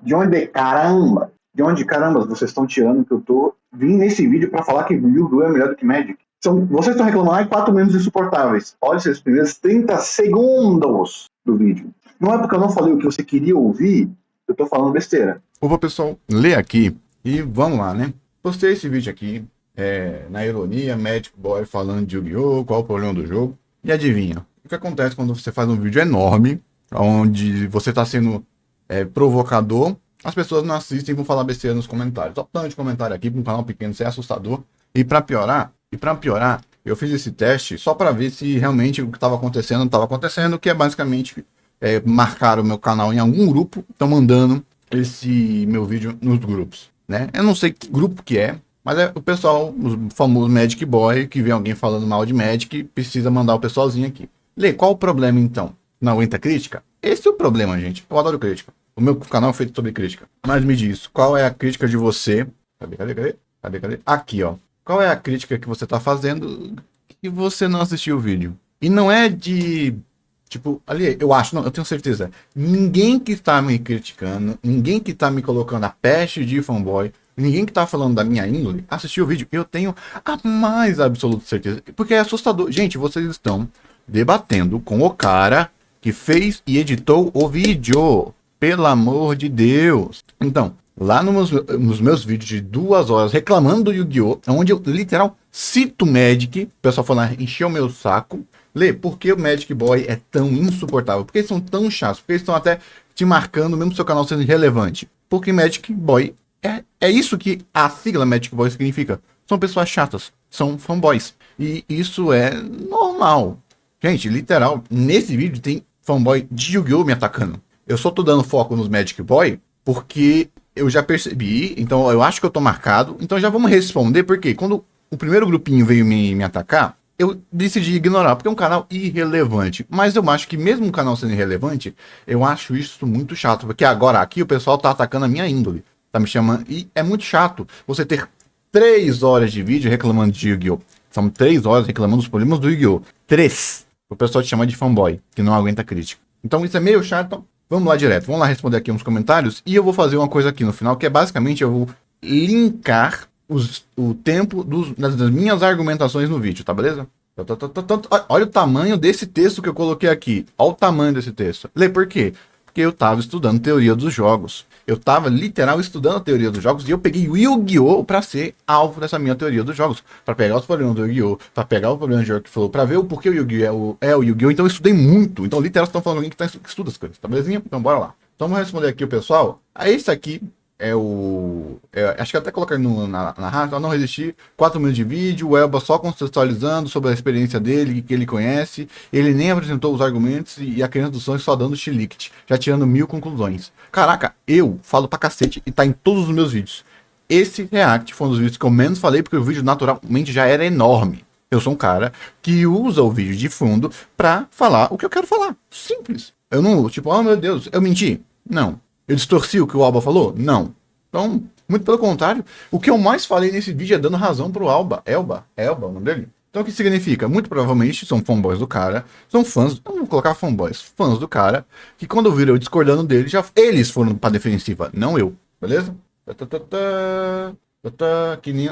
De onde caramba? De onde caramba vocês estão tirando que eu tô vindo nesse vídeo pra falar que Yu-Gi-Oh! É melhor do que Magic? Vocês estão reclamando 4 menos insuportáveis. Olha esses primeiros 30 segundos do vídeo. Não é porque eu não falei o que você queria ouvir, eu tô falando besteira. Opa, pessoal, lê aqui e vamos lá, né? Postei esse vídeo aqui, na ironia, Magic Boy falando de Yu-Gi-Oh! Qual o problema do jogo? E adivinha, o que acontece quando você faz um vídeo enorme, onde você está sendo provocador, as pessoas não assistem e vão falar besteira nos comentários. Só tanto de comentário aqui para um canal pequeno ser assustador. E para piorar, eu fiz esse teste só para ver se realmente o que estava acontecendo não estava acontecendo, que é basicamente marcar o meu canal em algum grupo, estão mandando esse meu vídeo nos grupos, né? Eu não sei que grupo que é, mas é o pessoal, os famosos Magic Boy, que vê alguém falando mal de Magic, precisa mandar o pessoalzinho aqui. Lê, qual o problema então? Não aguenta crítica? Esse é o problema, gente. Eu adoro crítica. O meu canal é feito sobre crítica. Mas me diz, qual é a crítica de você? Cadê? Aqui, ó. Qual é a crítica que você tá fazendo que você não assistiu o vídeo? E não é de... Tipo, ali, eu acho, não, eu tenho certeza. Ninguém que tá me criticando, ninguém que tá me colocando a peste de fanboy, ninguém que tá falando da minha índole, assistiu o vídeo. Eu tenho a mais absoluta certeza. Porque é assustador. Gente, vocês estão debatendo com o cara que fez e editou o vídeo. Pelo amor de Deus. Então, lá nos meus vídeos de 2 horas reclamando do Yu-Gi-Oh! Onde eu literal cito Magic, o pessoal falando, encheu o meu saco. Lê, por que o Magic Boy é tão insuportável? Por que eles são tão chatos? Por que eles estão até te marcando, mesmo seu canal sendo irrelevante? Porque Magic Boy é isso que a sigla Magic Boy significa. São pessoas chatas, são fanboys. E isso é normal. Gente, literal, nesse vídeo tem fanboy de Yu-Gi-Oh! Me atacando. Eu só tô dando foco nos Magic Boy porque eu já percebi, então eu acho que eu tô marcado. Então já vamos responder, porque quando o primeiro grupinho veio me atacar, eu decidi ignorar, porque é um canal irrelevante. Mas eu acho que mesmo um canal sendo irrelevante, eu acho isso muito chato. Porque agora aqui o pessoal tá atacando a minha índole. Tá me chamando. E é muito chato você ter 3 horas de vídeo reclamando de Yu-Gi-Oh! São 3 horas reclamando dos problemas do Yu-Gi-Oh! 3. O pessoal te chama de fanboy, que não aguenta crítica. Então isso é meio chato. Então, vamos lá direto. Vamos lá responder aqui uns comentários. E eu vou fazer uma coisa aqui no final, que é basicamente eu vou linkar o tempo das minhas argumentações no vídeo, tá beleza? Olha o tamanho desse texto que eu coloquei aqui. Olha o tamanho desse texto. Lê por quê? Porque eu tava estudando teoria dos jogos. Eu tava literal estudando a teoria dos jogos e eu peguei o Yu-Gi-Oh! Pra ser alvo dessa minha teoria dos jogos. Pra pegar os problemas do Yu-Gi-Oh! Pra pegar o problema de Workflow, pra ver o porquê o Yu-Gi-Oh! É o Yu-Gi-Oh! Então eu estudei muito. Então literal estão falando alguém que estuda as coisas, tá belezinha? Então bora lá. Então vamos responder aqui o pessoal. Esse aqui é o... acho que até colocar na rádio, não resistir. 4 minutos de vídeo, o Elba só contextualizando sobre a experiência dele, que ele conhece. Ele nem apresentou os argumentos e a criança do sonho só dando chilique, já tirando 1000 conclusões. Caraca, eu falo pra cacete e tá em todos os meus vídeos. Esse react foi um dos vídeos que eu menos falei, porque o vídeo naturalmente já era enorme. Eu sou um cara que usa o vídeo de fundo pra falar o que eu quero falar. Simples. Eu não, tipo, oh meu Deus, eu menti? Não. Eu distorci o que o Alba falou? Não. Então, muito pelo contrário, o que eu mais falei nesse vídeo é dando razão pro Alba. Elba, o nome dele. Então o que significa? Muito provavelmente são fanboys do cara, são fãs, eu não vou colocar fanboys, fãs do cara, que quando viram eu discordando dele, eles foram pra defensiva, não eu, beleza?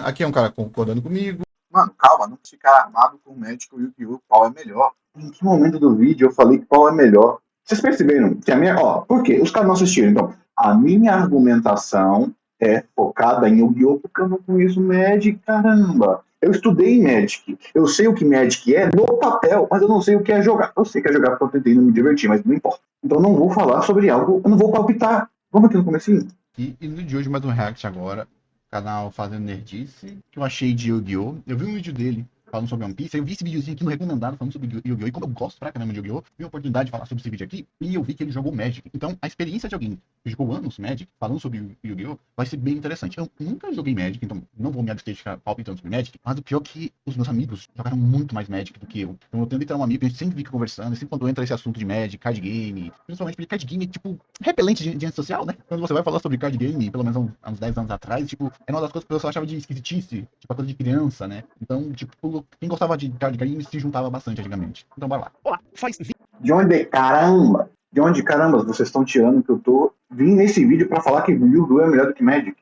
Aqui é um cara concordando comigo. Mano, calma, não ficar armado com o Magic e o Yu-Gi-Oh! Qual é melhor? Em que momento do vídeo eu falei qual é melhor? Vocês perceberam que a minha... por quê? Os caras não assistiram. Então, a minha argumentação é focada em Yu-Gi-Oh! Porque eu não conheço Magic, caramba. Eu estudei Magic. Eu sei o que Magic é no papel, mas eu não sei o que é jogar. Eu sei que é jogar porque eu tentei não me divertir, mas não importa. Então, eu não vou falar sobre algo, eu não vou palpitar. Vamos aqui no comecinho. E no vídeo de hoje, mais um react agora. Canal Fazendo Nerdice, que eu achei de Yu-Gi-Oh! Eu vi um vídeo dele falando sobre One Piece, aí eu vi esse videozinho aqui no recomendado falando sobre Yu-Gi-Oh! E como eu gosto pra caramba de Yu-Gi-Oh! Vi a oportunidade de falar sobre esse vídeo aqui, e eu vi que ele jogou Magic. Então, a experiência de alguém que jogou anos Magic, falando sobre Yu-Gi-Oh! Vai ser bem interessante. Eu nunca joguei Magic, então não vou me abster de ficar palpitando sobre Magic, mas o pior é que os meus amigos jogaram muito mais Magic do que eu. Então eu tenho literal um amigo, a gente sempre fica conversando, e sempre quando entra esse assunto de Magic, card game, principalmente porque card game é, tipo, repelente de antissocial, né? Quando você vai falar sobre card game, pelo menos há uns 10 anos atrás, tipo, era uma das coisas que o pessoal achava de esquisitice, tipo, a coisa de criança, né? Então, tipo, quem gostava de card game se juntava bastante antigamente. Então, bora lá. Olá, faz... De onde caramba vocês estão tirando que eu tô vim nesse vídeo para falar que Yu-Gi-Oh! É melhor do que Magic.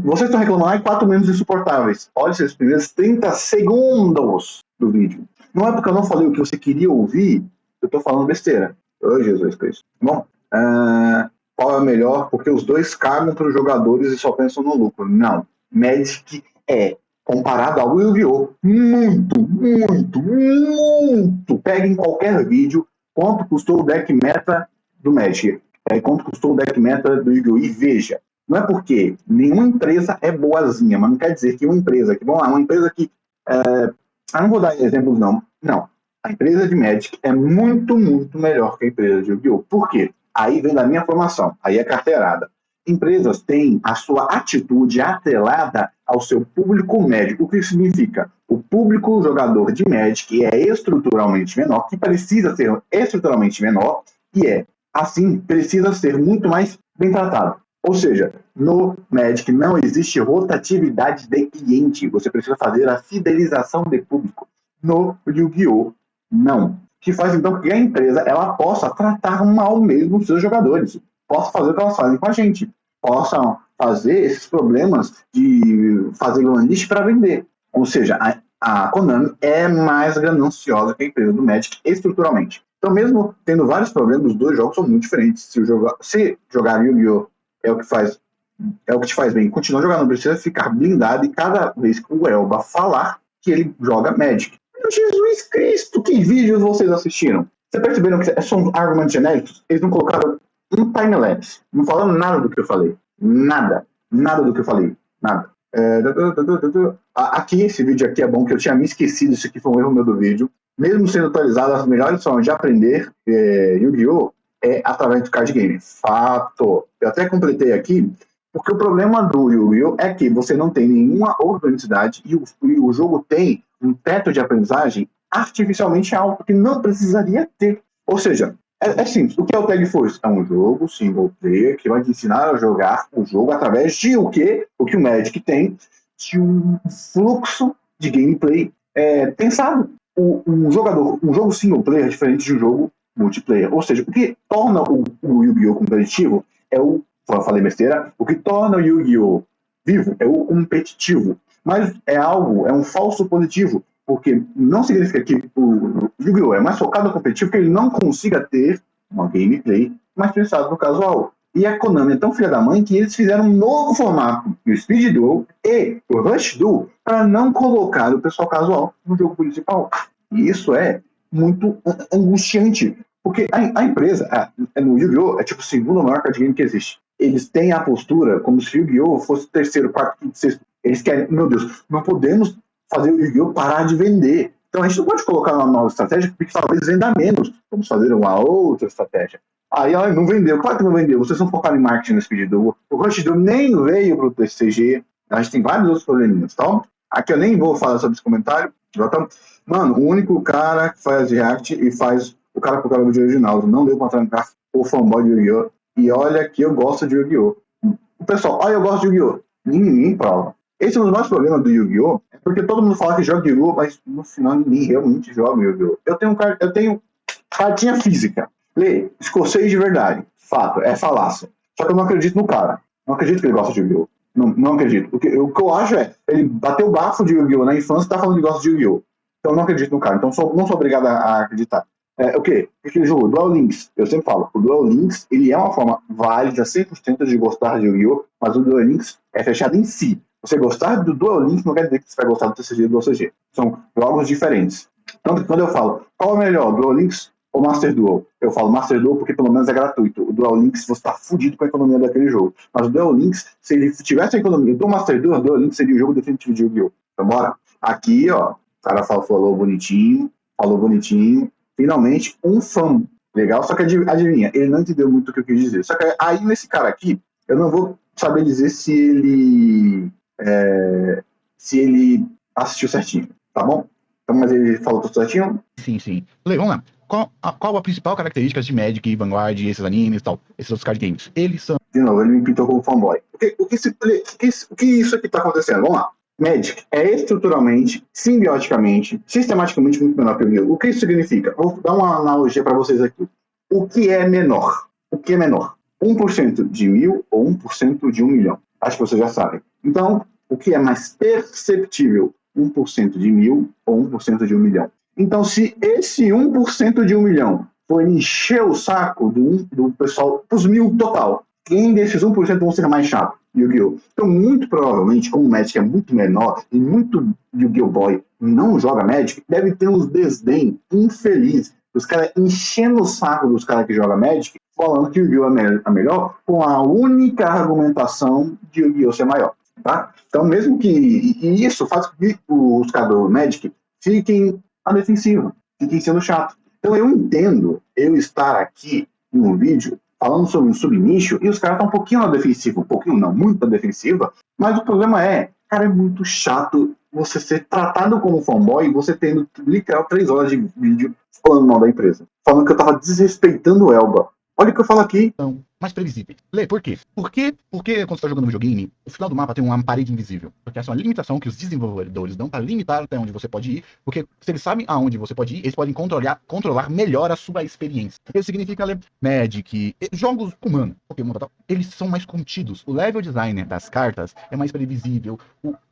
Vocês estão reclamando 4 menos insuportáveis. Olha esses primeiros 30 segundos do vídeo. Não é porque eu não falei o que você queria ouvir, eu estou falando besteira. Oh, Jesus Cristo. Bom, qual é o melhor? Porque os dois cagam para os jogadores e só pensam no lucro. Não. Magic é, comparado ao Yu-Gi-Oh! Muito. Peguem qualquer vídeo, quanto custou o deck meta do Magic, quanto custou o deck meta do Yu-Gi-Oh! E veja, não é porque nenhuma empresa é boazinha, mas não quer dizer que uma empresa que não vou dar exemplos não. Não. A empresa de Magic é muito melhor que a empresa de Yu-Gi-Oh! Por quê? Aí vem da minha formação, aí é carteirada. Empresas têm a sua atitude atrelada ao seu público médio. O que significa? O público jogador de Magic é estruturalmente menor, que precisa ser estruturalmente menor, e assim, precisa ser muito mais bem tratado. Ou seja, no Magic não existe rotatividade de cliente. Você precisa fazer a fidelização de público. No Yu-Gi-Oh! Não. O que faz então que a empresa ela possa tratar mal mesmo os seus jogadores. Possa fazer o que elas fazem com a gente. Possam fazer esses problemas de fazer list para vender. Ou seja, a Konami é mais gananciosa que a empresa do Magic estruturalmente. Então, mesmo tendo vários problemas, os dois jogos são muito diferentes. Se jogar Yu-Gi-Oh! É o que te faz bem. Continua jogando, não precisa ficar blindado e cada vez que o Elba falar que ele joga Magic. Jesus Cristo, que vídeos vocês assistiram? Vocês perceberam que são argumentos genéricos? Eles não colocaram um time-lapse. Não falaram nada do que eu falei. Nada do que eu falei. Nada. Aqui, esse vídeo aqui é bom, que eu tinha me esquecido. Isso aqui foi um erro meu do vídeo. Mesmo sendo atualizado, as melhores formas de aprender Yu-Gi-Oh! É através do card game. Fato. Eu até completei aqui, porque o problema do Yu-Gi-Oh! É que você não tem nenhuma organicidade e o jogo tem um teto de aprendizagem artificialmente alto que não precisaria ter. Ou seja, é simples. O que é o Tag Force? É um jogo single player que vai te ensinar a jogar o jogo através de o que o Magic tem, de um fluxo de gameplay pensado. Um jogo single player é diferente de um jogo multiplayer. Ou seja, o que torna o Yu-Gi-Oh! Competitivo eu falei besteira, o que torna o Yu-Gi-Oh! Vivo é o competitivo. Mas é um falso positivo, porque não significa que o Yu-Gi-Oh! É mais focado no competitivo que ele não consiga ter uma gameplay mais pensada no casual. E a Konami é tão filha da mãe que eles fizeram um novo formato, o Speed Duel e o Rush Duel, para não colocar o pessoal casual no jogo principal. E isso é muito angustiante, porque a empresa, no Yu-Gi-Oh! É tipo o segundo maior card game que existe. Eles têm a postura como se o Yu-Gi-Oh! Fosse o terceiro, quarto, quinto, sexto. Eles querem, meu Deus, não podemos fazer o Yu-Gi-Oh! Parar de vender. Então a gente não pode colocar uma nova estratégia porque talvez venda menos. Vamos fazer uma outra estratégia. Aí ela não vendeu. Claro que não vendeu. Vocês não focaram em marketing nesse pedido. O Rush Duel nem veio para o TCG. A gente tem vários outros probleminhas, tá? Aqui eu nem vou falar sobre esse comentário. Mano, o único cara que faz react e faz o cara pro cara do original. Não deu pra trancar o fanboy de Yu-Gi-Oh! E olha que eu gosto de Yu-Gi-Oh! O pessoal, eu gosto de Yu-Gi-Oh! Ninguém prova. Esse é um dos maiores problemas do Yu-Gi-Oh! É porque todo mundo fala que joga Yu-Gi-Oh! Mas no final ninguém realmente joga Yu-Gi-Oh! Eu tenho cartinha física. Lê, escocês de verdade. Fato, é falácia. Só que eu não acredito no cara. Não acredito que ele gosta de Yu-Gi-Oh! Não acredito. O que eu acho ele bateu o bafo de Yu-Gi-Oh! Na infância e tá falando que gosta de Yu-Gi-Oh! Então eu não acredito no cara. Então não sou obrigado a acreditar. O quê? Aquele jogo, Duel Links, eu sempre falo, o Duel Links, ele é uma forma válida, 100% de gostar de Yu-Gi-Oh!, mas o Duel Links é fechado em si. Você gostar do Duel Links não quer dizer que você vai gostar do TCG e do OCG. São jogos diferentes. Tanto que quando eu falo, qual é melhor, Duel Links ou Master Duel? Eu falo Master Duel porque pelo menos é gratuito. O Duel Links, você tá fudido com a economia daquele jogo. Mas o Duel Links, se ele tivesse a economia do Master Duel, o Duel Links seria o jogo definitivo de Yu-Gi-Oh! Então bora. Aqui, ó, o cara falou bonitinho. Finalmente, um fã legal, só que adivinha, ele não entendeu muito o que eu quis dizer. Só que aí, nesse cara aqui, eu não vou saber dizer se ele assistiu certinho, tá bom? Então, mas ele falou tudo certinho? Sim. Lê, vamos lá. Qual a principal característica de Magic, Vanguard, esses animes e tal, esses outros card games? Eles são... De novo, ele me pintou como fanboy. O que isso aqui tá acontecendo? Vamos lá. Magic é estruturalmente, simbioticamente, sistematicamente muito menor que o Yu-Gi-Oh! O que isso significa? Vou dar uma analogia para vocês aqui. O que é menor? O que é menor? 1% de 1.000 ou 1% de 1 milhão? Acho que vocês já sabem. Então, o que é mais perceptível? 1% de 1.000 ou 1% de 1 milhão? Então, se esse 1% de 1 milhão for encher o saco do pessoal, os 1.000 total, quem desses 1% vão ser mais chato? Yu-Gi-Oh! Então, muito provavelmente, como o Magic é muito menor e muito Yu-Gi-Oh! Boy não joga Magic, deve ter uns desdém infeliz. Os caras enchendo o saco dos caras que jogam Magic, falando que Yu-Gi-Oh! É melhor, com a única argumentação de Yu-Gi-Oh! Ser maior. Tá? Então, mesmo que. E isso faz com que os caras do Magic fiquem a defensiva, fiquem sendo chato. Então, eu entendo eu estar aqui em um vídeo falando sobre um subnicho e os caras estão um pouquinho na defensiva, um pouquinho não, muito na defensiva, mas o problema é, cara, é muito chato você ser tratado como fanboy e você tendo literal 3 horas de vídeo falando mal da empresa. Falando que eu tava desrespeitando o Elba. Olha o que eu falo aqui. Mais previsíveis. Lê, por quê? Porque quando você tá jogando um videogame, o final do mapa tem uma parede invisível. Porque essa é uma limitação que os desenvolvedores dão para limitar até onde você pode ir. Porque se eles sabem aonde você pode ir, eles podem controlar melhor a sua experiência. Isso significa Magic, jogos com mana, Pokémon tal, eles são mais contidos. O level designer das cartas é mais previsível.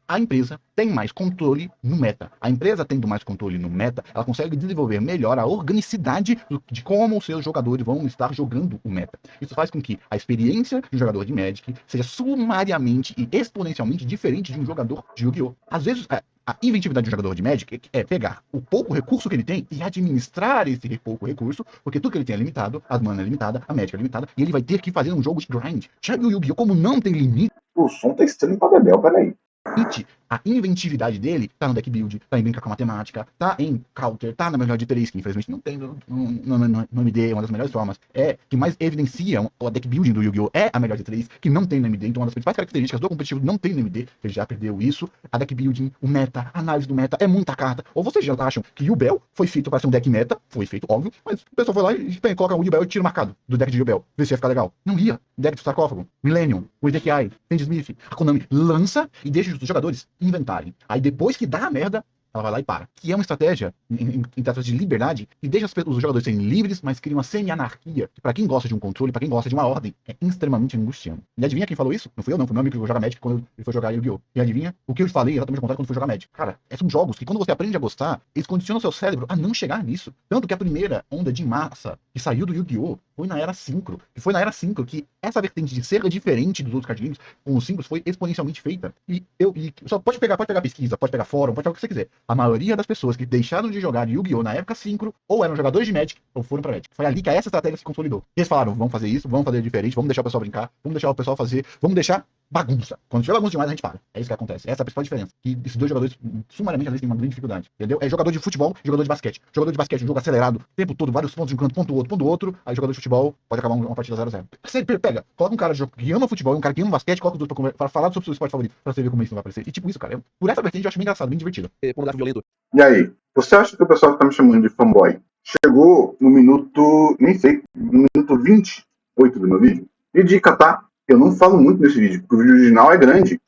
A empresa tem mais controle no meta. A empresa tendo mais controle no meta, ela consegue desenvolver melhor a organicidade de como os seus jogadores vão estar jogando o meta. Isso faz com que a experiência de um jogador de Magic seja sumariamente e exponencialmente diferente de um jogador de Yu-Gi-Oh! Às vezes, a inventividade de um jogador de Magic é pegar o pouco recurso que ele tem e administrar esse pouco recurso, porque tudo que ele tem é limitado, as mana é limitada, a Magic é limitada, e ele vai ter que fazer um jogo de grind. Já o Yu-Gi-Oh! Como não tem limite... O som tá estranho pra Bebel, peraí. A inventividade dele tá no deck build, tá em brincar com a matemática, tá em counter, tá na melhor de 3, que infelizmente não tem no MD, uma das melhores formas, que mais evidenciam o deck building do Yu-Gi-Oh! É a melhor de 3, que não tem no MD, então uma das principais características do competitivo não tem no MD, ele já perdeu isso, a deck building, o meta, a análise do meta, é muita carta, ou vocês já acham que Yu-Bell foi feito para ser um deck meta, foi feito, óbvio, mas o pessoal foi lá e coloca o Yu-Bell e tira marcado do deck de Yu-Bell, vê se ia ficar legal. Não ia. Deck do sarcófago, Millennium, o EDKI, Sandy Smith, a Konami lança e deixa os jogadores inventarem. Aí depois que dá a merda, ela vai lá e para. Que é uma estratégia, em tratos de liberdade, que deixa os jogadores serem livres, mas cria uma semi-anarquia, que pra quem gosta de um controle, pra quem gosta de uma ordem, é extremamente angustiante. E adivinha quem falou isso? Não fui eu não, foi meu amigo que joga Magic quando ele foi jogar Yu-Gi-Oh! E adivinha? O que eu falei exatamente ao contrário quando foi jogar Magic. Cara, são jogos que quando você aprende a gostar, eles condicionam o seu cérebro a não chegar nisso. Tanto que a primeira onda de massa que saiu do Yu-Gi-Oh! Foi na Era Synchro. E foi na Era Synchro que essa vertente de ser diferente dos outros card games, com os Synchros, foi exponencialmente feita. E só pode pegar pesquisa, pode pegar fórum, pode pegar o que você quiser. A maioria das pessoas que deixaram de jogar Yu-Gi-Oh! Na época Synchro, ou eram jogadores de Magic, ou foram pra Magic. Foi ali que essa estratégia se consolidou. E eles falaram, vamos fazer isso, vamos fazer diferente, vamos deixar o pessoal brincar, vamos deixar o pessoal fazer, vamos deixar bagunça. Quando tiver bagunça demais, a gente para. É isso que acontece. Essa é a principal diferença. E esses dois jogadores, sumariamente, às vezes têm uma grande dificuldade. Entendeu? É jogador de futebol e jogador de basquete. Jogador de basquete, um jogo acelerado, o tempo todo, vários pontos de um canto, ponto do outro. Aí jogador de futebol pode acabar uma partida 0-0. Você pega, coloca um cara que ama futebol e um cara que ama basquete, coloca os dois pra falar sobre o seu esporte favorito, pra você ver como isso não vai aparecer. E tipo isso, cara. Por essa vertente eu acho bem engraçado, bem divertido. Violento. E aí, você acha que o pessoal que tá me chamando de fanboy chegou no minuto, nem sei, no minuto 28 do meu vídeo? E dica, tá? Eu não falo muito nesse vídeo, porque o vídeo original é grande.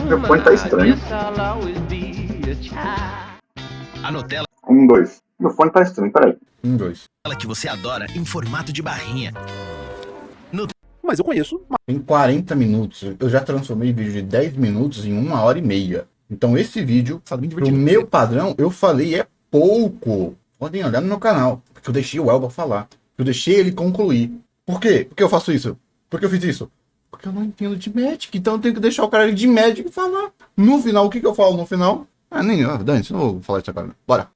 Meu fone tá estranho. A Nutella 1, 2. Meu fone tá estranho, peraí. 1, 2. que você adora em formato de barrinha. Mas eu conheço. Em 40 minutos, eu já transformei vídeo de 10 minutos em 1h30. Então esse vídeo, pro meu padrão, eu falei é pouco. Podem olhar no meu canal, porque eu deixei o Elba falar. Eu deixei ele concluir. Por quê? Por que eu faço isso? Por que eu fiz isso? Porque eu não entendo de Magic, então eu tenho que deixar o cara de Magic falar. No final, o que eu falo no final? Dane-se, não vou falar isso agora. Bora.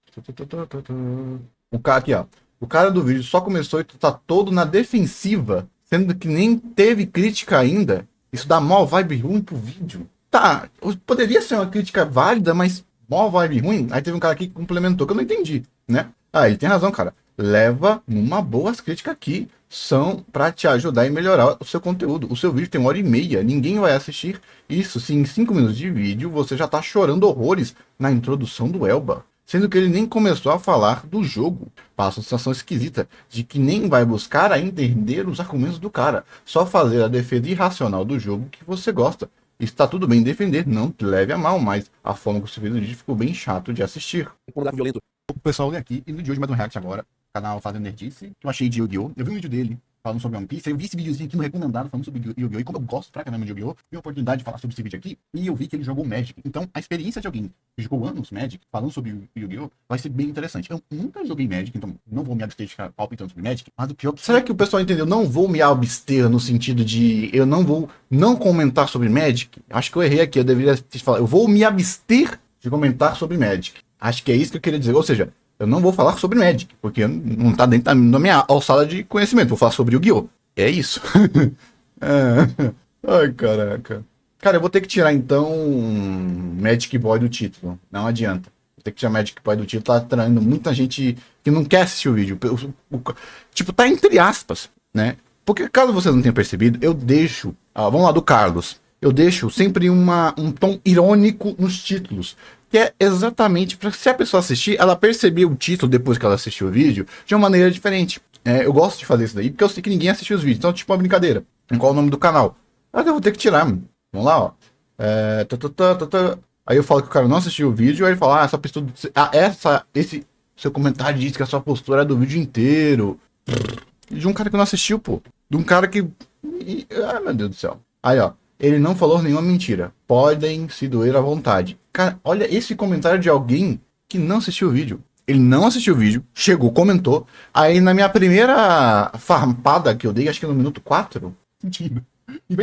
O cara aqui, ó. O cara do vídeo só começou e tá todo na defensiva, sendo que nem teve crítica ainda. Isso dá mó vibe ruim pro vídeo. Tá, poderia ser uma crítica válida, mas mó vibe ruim. Aí teve um cara aqui que complementou, que eu não entendi, né? Ah, ele tem razão, cara. Leva numa boa as críticas aqui. São pra te ajudar e melhorar o seu conteúdo. O seu vídeo tem 1h30. Ninguém vai assistir isso se em 5 minutos de vídeo você já tá chorando horrores na introdução do Elba. Sendo que ele nem começou a falar do jogo. Passa uma sensação esquisita de que nem vai buscar a entender os argumentos do cara. Só fazer a defesa irracional do jogo que você gosta. Está tudo bem defender, não te leve a mal, mas a forma que você fez o vídeo ficou bem chato de assistir. Violento. O pessoal vem aqui e no vídeo de hoje mais um react agora. canal Fazendo Nerdice, que eu achei de Yu-Gi-Oh! Eu vi um vídeo dele falando sobre One Piece, aí eu vi esse videozinho aqui no recomendado falando sobre Yu-Gi-Oh! E como eu gosto pra caramba de Yu-Gi-Oh! Vi a oportunidade de falar sobre esse vídeo aqui, e eu vi que ele jogou Magic. Então, a experiência de alguém que jogou anos Magic, falando sobre Yu-Gi-Oh! Vai ser bem interessante. Eu nunca joguei Magic, então não vou me abster de ficar palpitando sobre Magic, mas o pior que... Será que o pessoal entendeu? Não vou me abster no sentido de eu não vou não comentar sobre Magic? Acho que eu errei aqui, eu deveria te falar. Eu vou me abster de comentar sobre Magic. Acho que é isso que eu queria dizer. Ou seja, eu não vou falar sobre Magic, porque não tá dentro da minha alçada de conhecimento. Vou falar sobre Yu-Gi-Oh! É isso. Ai, caraca. Cara, eu vou ter que tirar, então, Magic Boy do título. Não adianta. Vou ter que tirar Magic Boy do título. Tá atraindo muita gente que não quer assistir o vídeo. Tipo, tá entre aspas, né? Porque, caso você não tenha percebido, eu deixo... vamos lá, do Carlos. Eu deixo sempre um tom irônico nos títulos. Que é exatamente para se a pessoa assistir, ela perceber o título depois que ela assistiu o vídeo de uma maneira diferente. Eu gosto de fazer isso daí, porque eu sei que ninguém assistiu os vídeos. Então, tipo, uma brincadeira. Qual é o nome do canal? Eu vou ter que tirar, mano. Vamos lá, ó. Aí eu falo que o cara não assistiu o vídeo, aí ele fala, essa postura... esse seu comentário diz que a sua postura é do vídeo inteiro. De um cara que não assistiu, pô. De um cara que... Ai, meu Deus do céu. Aí, ó. Ele não falou nenhuma mentira. Podem se doer à vontade. Cara, olha esse comentário de alguém que não assistiu o vídeo. Ele não assistiu o vídeo, chegou, comentou. Aí na minha primeira farpada que eu dei, acho que no minuto 4, sentindo. E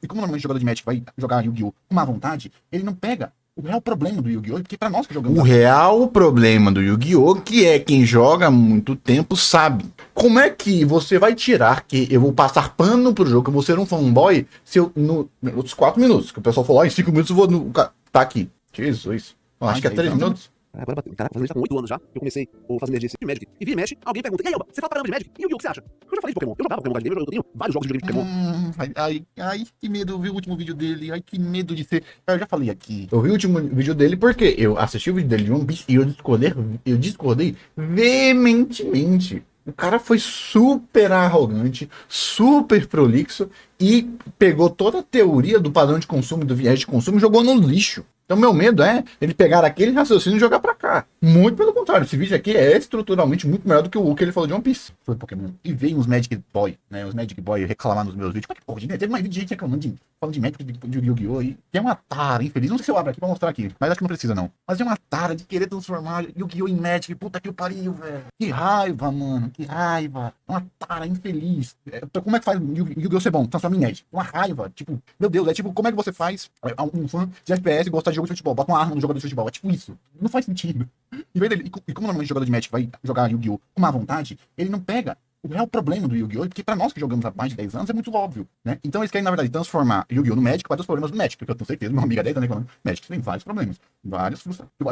como normalmente o jogador de Magic vai jogar Yu-Gi-Oh! Com má vontade, ele não pega o real problema do Yu-Gi-Oh! Porque pra nós que jogamos... O real problema do Yu-Gi-Oh! Que é quem joga há muito tempo sabe. Como é que você vai tirar que eu vou passar pano pro jogo, que eu vou ser um fanboy, se eu, no outros 4 minutos, que o pessoal falou, em 5 minutos eu vou... Tá aqui. Jesus. Acho que é 3 minutos. Agora bateu. Caraca, fazendo isso tá com 8 anos já. Eu comecei o Fazendo Nerdice de Magic. E vira e mexe, alguém pergunta: E aí, Elba, você fala pra caramba de Magic? E Yu-Gi-Oh! O que você acha? Eu já falei de Pokémon. Eu jogava Pokémon Game, eu tenho vários jogos de videogame de Pokémon. Ai, que medo. Eu vi o último vídeo dele. Ai, que medo de ser. Eu já falei aqui. Eu vi o último vídeo dele porque eu assisti o vídeo dele de One Piece e eu discordei veementemente. O cara foi super arrogante, super prolixo e pegou toda a teoria do padrão de consumo e do viés de consumo e jogou no lixo. Então, meu medo é ele pegar aquele raciocínio e jogar pra cá. Muito pelo contrário, esse vídeo aqui é estruturalmente muito melhor do que o que ele falou de One Piece. Foi Pokémon. E veio uns Magic Boy, né? Os Magic Boy reclamar nos meus vídeos. Como é que pode, né? Teve mais vídeo de gente reclamando falando de Magic, de Yu-Gi-Oh! E tem uma tara infeliz. Não sei se eu abro aqui pra mostrar aqui, mas acho que não precisa, não. Mas tem uma tara de querer transformar Yu-Gi-Oh! Em Magic. Puta que pariu, velho. Que raiva, mano. Que raiva. Uma tara infeliz. Como é que faz Yu-Gi-Oh! Ser bom? Transforma em Magic. Uma raiva. Tipo, meu Deus, é tipo, como é que você faz um fã de FPS gostar de jogo de futebol? Bota uma arma no jogador de futebol. É tipo isso. Não faz sentido. E como normalmente o jogador de Magic vai jogar Yu-Gi-Oh! Com má vontade, ele não pega o real problema do Yu-Gi-Oh! Porque pra nós que jogamos há mais de 10 anos é muito óbvio, né? Então eles querem, na verdade, transformar Yu-Gi-Oh! No Magic para os problemas do Magic. Porque eu tenho certeza, meu amigo há 10 anos reclamando, Magic tem vários problemas. Várias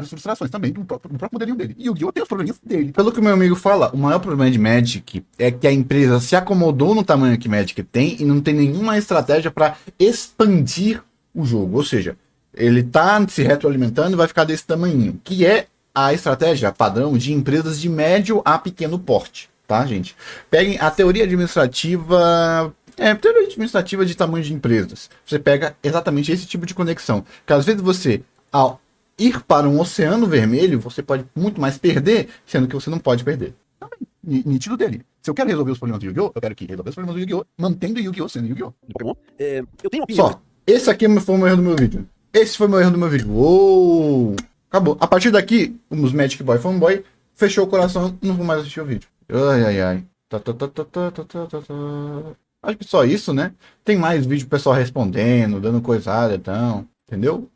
frustrações também do próprio modelinho dele. E Yu-Gi-Oh! Tem os probleminhas dele. Pelo que o meu amigo fala, o maior problema de Magic é que a empresa se acomodou no tamanho que Magic tem e não tem nenhuma estratégia para expandir o jogo. Ou seja, ele tá se retroalimentando e vai ficar desse tamanho, que é a estratégia padrão de empresas de médio a pequeno porte, tá, gente? Peguem a teoria administrativa de tamanho de empresas. Você pega exatamente esse tipo de conexão, que às vezes você, ao ir para um oceano vermelho, você pode muito mais perder, sendo que você não pode perder. Nítido dele. Se eu quero resolver os problemas do Yu-Gi-Oh!, eu quero que resolver os problemas do Yu-Gi-Oh!, mantendo o Yu-Gi-Oh! Sendo Yu-Gi-Oh! Do Pokémon. Eu tenho uma opinião. Só, esse aqui foi o erro do meu vídeo. Esse foi o meu erro do meu vídeo. Uou! Acabou. A partir daqui, os Magic Boy Fanboy fechou o coração, não vou mais assistir o vídeo. Ai. Acho que só isso, né? Tem mais vídeo pessoal respondendo, dando coisada, então, entendeu?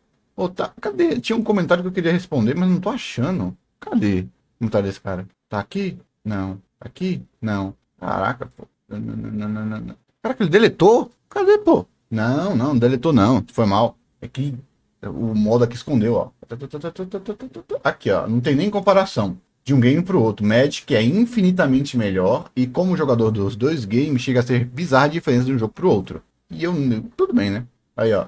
Cadê? Tinha um comentário que eu queria responder, mas não tô achando. Cadê o comentário desse cara? Tá aqui? Não. Aqui? Não. Caraca, pô. Não. Caraca, ele deletou? Cadê, pô? Não deletou não. Foi mal. É que o modo aqui escondeu, ó. Aqui, ó. Não tem nem comparação de um game pro outro. Magic é infinitamente melhor e como jogador dos dois games chega a ser bizarra a diferença de um jogo pro outro. E tudo bem, né? Aí, ó.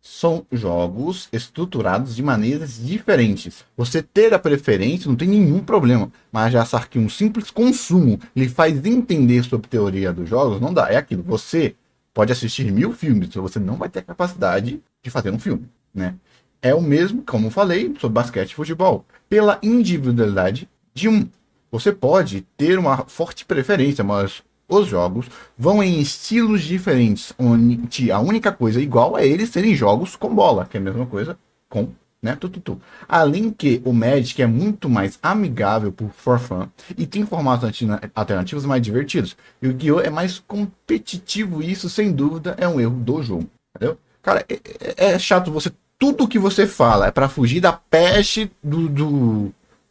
São jogos estruturados de maneiras diferentes. Você ter a preferência não tem nenhum problema. Mas já achar que um simples consumo lhe faz entender sobre teoria dos jogos, não dá. É aquilo. Você pode assistir 1000 filmes, você não vai ter a capacidade de fazer um filme, né? É o mesmo, como eu falei, sobre basquete e futebol. Pela individualidade de um. Você pode ter uma forte preferência, mas os jogos vão em estilos diferentes, onde a única coisa igual é eles serem jogos com bola, que é a mesma coisa com, né, Além que o Magic é muito mais amigável for fun e tem formatos alternativos mais divertidos. E o Yu-Gi-Oh! É mais competitivo e isso, sem dúvida, é um erro do jogo, entendeu? Cara, é chato tudo que você fala é pra fugir da peste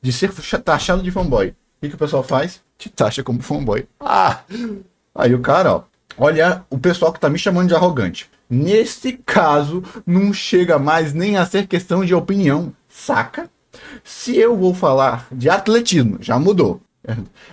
de ser taxado de fanboy. O que o pessoal faz? Te taxa como fanboy. Aí o cara, ó, olha o pessoal que tá me chamando de arrogante. Nesse caso, não chega mais nem a ser questão de opinião, saca? Se eu vou falar de atletismo, já mudou.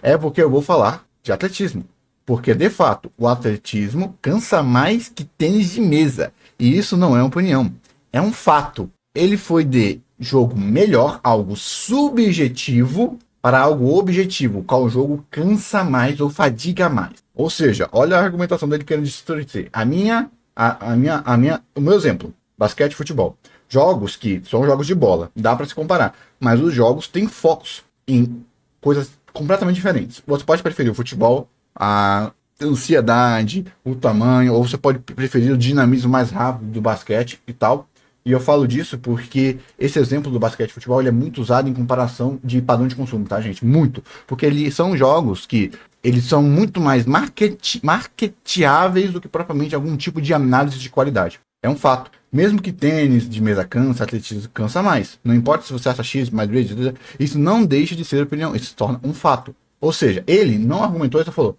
É porque eu vou falar de atletismo. Porque, de fato, o atletismo cansa mais que tênis de mesa. E isso não é opinião. É um fato. Ele foi de jogo melhor, algo subjetivo, para algo objetivo, qual jogo cansa mais ou fadiga mais. Ou seja, olha a argumentação dele querendo distorcer. O meu exemplo, basquete e futebol. Jogos que são jogos de bola, dá para se comparar. Mas os jogos têm focos em coisas completamente diferentes. Você pode preferir o futebol, a ansiedade, o tamanho, ou você pode preferir o dinamismo mais rápido do basquete e tal. E eu falo disso porque esse exemplo do basquete e futebol ele é muito usado em comparação de padrão de consumo, tá, gente? Muito. Porque eles são jogos que eles são muito mais marketeáveis do que propriamente algum tipo de análise de qualidade. É um fato. Mesmo que tênis de mesa cansa, atletismo cansa mais. Não importa se você acha X, mais vezes, isso não deixa de ser opinião. Isso se torna um fato. Ou seja, ele não argumentou, ele só falou,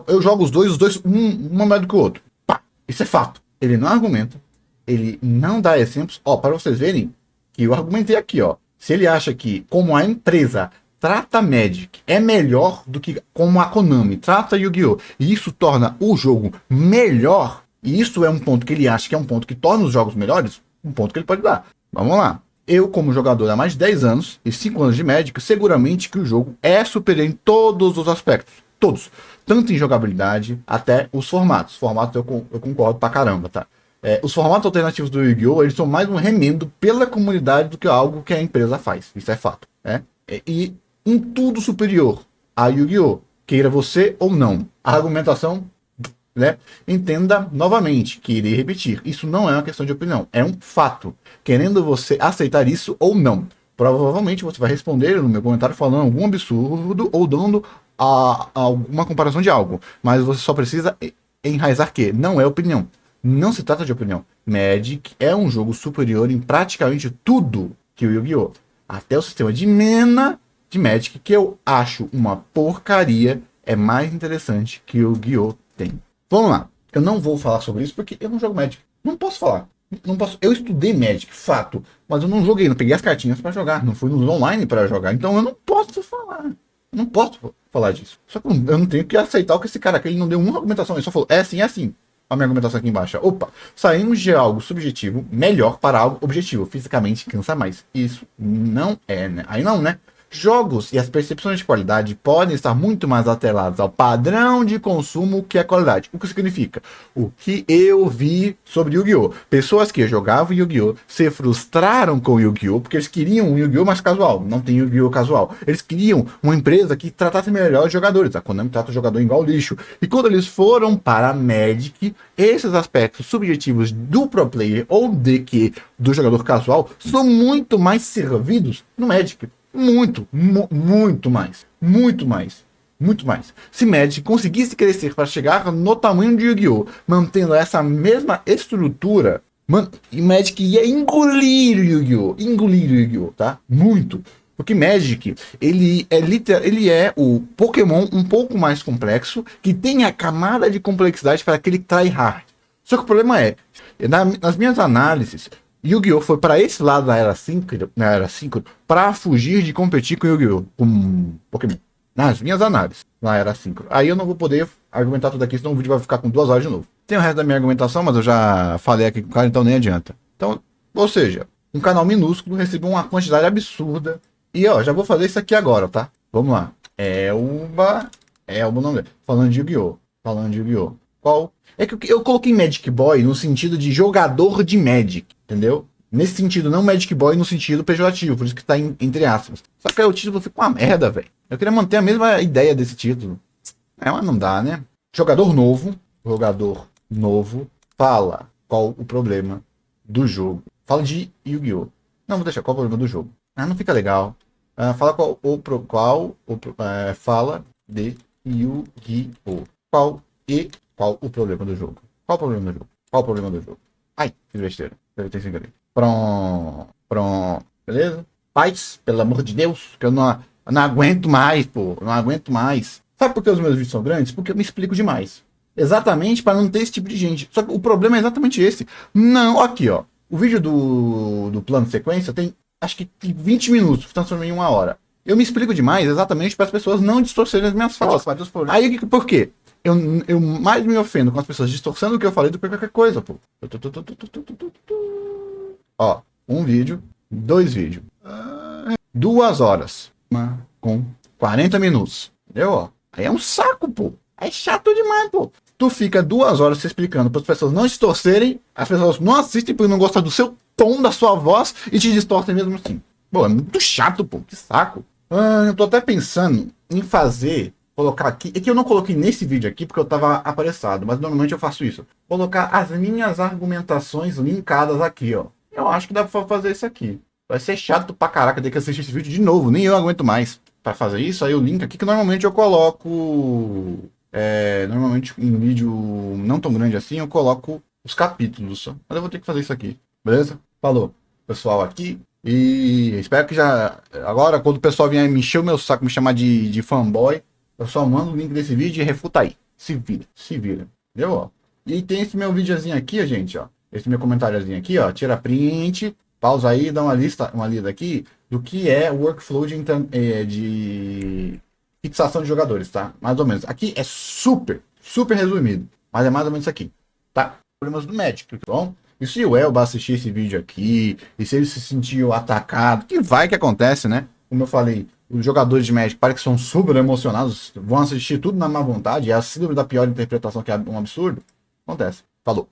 eu jogo os dois um melhor do que o outro. Pá, isso é fato. Ele não argumenta. Ele não dá exemplos, para vocês verem que eu argumentei aqui, se ele acha que como a empresa trata Magic é melhor do que como a Konami trata Yu-Gi-Oh! E isso torna o jogo melhor, e isso é um ponto que ele acha que é um ponto que torna os jogos melhores, um ponto que ele pode dar. Vamos lá. Eu, como jogador há mais de 10 anos e 5 anos de Magic, seguramente que o jogo é superior em todos os aspectos. Todos. Tanto em jogabilidade até os formatos. Formatos eu concordo pra caramba, tá? Os formatos alternativos do Yu-Gi-Oh! Eles são mais um remendo pela comunidade do que algo que a empresa faz. Isso é fato. E em tudo superior a Yu-Gi-Oh! Queira você ou não. A argumentação, né? Entenda novamente, que irei repetir. Isso não é uma questão de opinião. É um fato. Querendo você aceitar isso ou não. Provavelmente você vai responder no meu comentário falando algum absurdo ou dando alguma comparação de algo. Mas você só precisa enraizar que não é opinião. Não se trata de opinião. Magic é um jogo superior em praticamente tudo que o Yu-Gi-Oh! Até o sistema de mana de Magic, que eu acho uma porcaria, é mais interessante que o Yu-Gi-Oh! Tem. Vamos lá. Eu não vou falar sobre isso porque eu não jogo Magic. Não posso falar. Não posso. Eu estudei Magic, fato. Mas eu não joguei, não peguei as cartinhas para jogar. Não fui nos online para jogar. Então eu não posso falar. Não posso falar disso. Só que eu não tenho que aceitar o que esse cara aqui, ele não deu uma argumentação. Ele só falou, é assim, é assim. A minha argumentação aqui embaixo. Opa, saímos de algo subjetivo melhor para algo objetivo. Fisicamente cansa mais. Isso não é, né? Aí não, né? Jogos e as percepções de qualidade podem estar muito mais atrelados ao padrão de consumo que a qualidade. O que significa? O que eu vi sobre Yu-Gi-Oh! Pessoas que jogavam Yu-Gi-Oh! Se frustraram com Yu-Gi-Oh! Porque eles queriam um Yu-Gi-Oh! Mais casual. Não tem Yu-Gi-Oh! Casual. Eles queriam uma empresa que tratasse melhor os jogadores. A Konami trata o jogador igual lixo. E quando eles foram para a Magic, esses aspectos subjetivos do pro player ou do jogador casual são muito mais servidos no Magic. Muito mais. Muito mais. Se Magic conseguisse crescer para chegar no tamanho de Yu-Gi-Oh! Mantendo essa mesma estrutura, Magic ia engolir o Yu-Gi-Oh! Tá? Muito. Porque Magic, ele é o Pokémon um pouco mais complexo, que tem a camada de complexidade para aquele tryhard. Só que o problema é, nas minhas análises, Yu-Gi-Oh! Foi para esse lado da era 5, para fugir de competir com Yu-Gi-Oh! Com Pokémon. Nas minhas análises, na era 5. Aí eu não vou poder argumentar tudo aqui, senão o vídeo vai ficar com 2 horas de novo. Tem o resto da minha argumentação, mas eu já falei aqui com o cara, então nem adianta. Então, ou seja, um canal minúsculo recebeu uma quantidade absurda. E ó, já vou fazer isso aqui agora, tá? Vamos lá. Elba o nome dele. Falando de Yu-Gi-Oh! Qual? É que eu coloquei Magic Boy no sentido de jogador de Magic, entendeu? Nesse sentido, não Magic Boy no sentido pejorativo, por isso que tá entre aspas. Só que aí o título fica uma merda, velho. Eu queria manter a mesma ideia desse título. Mas não dá, né? Jogador novo, fala qual o problema do jogo. Fala de Yu-Gi-Oh! Não, vou deixar qual o problema do jogo. Não fica legal. Fala fala de Yu-Gi-Oh! Qual o problema do jogo? Qual o problema do jogo? Qual o problema do jogo? Ai, fiz besteira. Deve ter sido ali. Pronto. Beleza? Paz, pelo amor de Deus, que eu não aguento mais, pô. Eu não aguento mais. Sabe por que os meus vídeos são grandes? Porque eu me explico demais. Exatamente para não ter esse tipo de gente. Só que o problema é exatamente esse. Não, aqui, ó. O vídeo do plano de sequência tem, acho que 20 minutos, transformei em 1 hora. Eu me explico demais exatamente para as pessoas não distorcerem as minhas falas. Aí, por quê? Eu mais me ofendo com as pessoas distorcendo o que eu falei do que qualquer coisa, pô. Ó, 1 vídeo, 2 vídeos. 2 horas. Com 40 minutos. Entendeu, ó? Aí é um saco, pô. É chato demais, pô. Tu fica 2 horas se explicando para as pessoas não distorcerem, as pessoas não assistem porque não gostam do seu tom, da sua voz e te distorcem mesmo assim. Pô, é muito chato, pô. Que saco. Eu tô até pensando em colocar aqui, é que eu não coloquei nesse vídeo aqui porque eu tava apressado, mas normalmente eu faço isso. Colocar as minhas argumentações linkadas aqui, ó. Eu acho que dá pra fazer isso aqui. Vai ser chato pra caraca ter que assistir esse vídeo de novo, nem eu aguento mais. Pra fazer isso, aí o link aqui que normalmente eu coloco... normalmente em vídeo não tão grande assim, eu coloco os capítulos só. Mas eu vou ter que fazer isso aqui, beleza? Falou, pessoal, aqui. E espero que já... Agora, quando o pessoal vier me encher o meu saco, me chamar de fanboy, eu só mando o link desse vídeo e refuta aí. Se vira. Entendeu, ó? E tem esse meu videozinho aqui, ó, gente, ó. Esse meu comentáriozinho aqui, ó. Tira print, pausa aí, dá uma lida aqui do que é o workflow de fixação de jogadores, tá? Mais ou menos. Aqui é super resumido. Mas é mais ou menos isso aqui, tá? Problemas do Magic, tá bom? E se o Elba assistir esse vídeo aqui, e se ele se sentiu atacado, que acontece, né? Como eu falei, os jogadores de Magic parece que são super emocionados, vão assistir tudo na má vontade, é a síndrome da pior interpretação, que é um absurdo. Acontece. Falou.